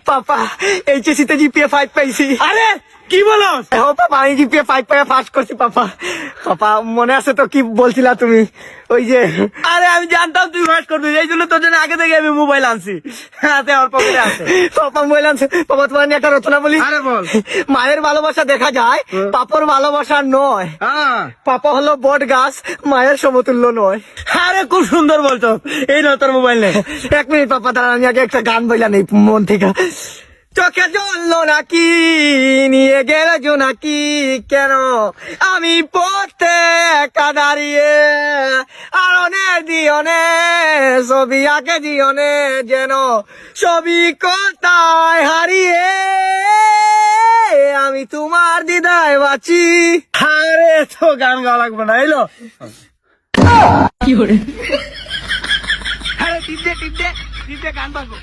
পাপা HSC তে GPA 5 পাইছি। আরে কি বলো? ও পাপা আমি জিপিএ 5 পাইয়া পাস করছি পাপা। পাপা মনে আছে তো কি বলছিলা তুমি ওই যে? আরে আমি জানতাম তুই পাস করবি, এই জন্য তোর জন্য আগে থেকে আমি মোবাইল আনছি, হাতে আমার পকেটে আছে। পাপা মোবাইল আনছে। পাপা তোমার নিয়ে একটা রচনা বলি। আরে বল। মায়ের ভালোবাসা দেখা যায়, পাপর ভালোবাসা নয়। হ্যাঁ। পাপা হলো বট গাছ, মায়ের সমতুল্য নয়। আরে খুব সুন্দর বলছো। এই না তোর মোবাইল নে। 1 মিনিট পাপা দাঁড়ান, আমি আগে একটা গান বইলা নেই মন থেকে। চোখে জ্বললো নাকি নিয়ে গেল জোনাকি, কেন আমি পড়তে একা দাঁড়িয়ে, আরনে দিওনে ছবি আঁকে দিওনে, যেন ছবি কোথায় হারিয়ে আমি তোমার দিদায় বাঁচি। আরে তো গান গাওয়া লাগবে না, এলো। কি করে? আরে টিপ দে গান বাজবো।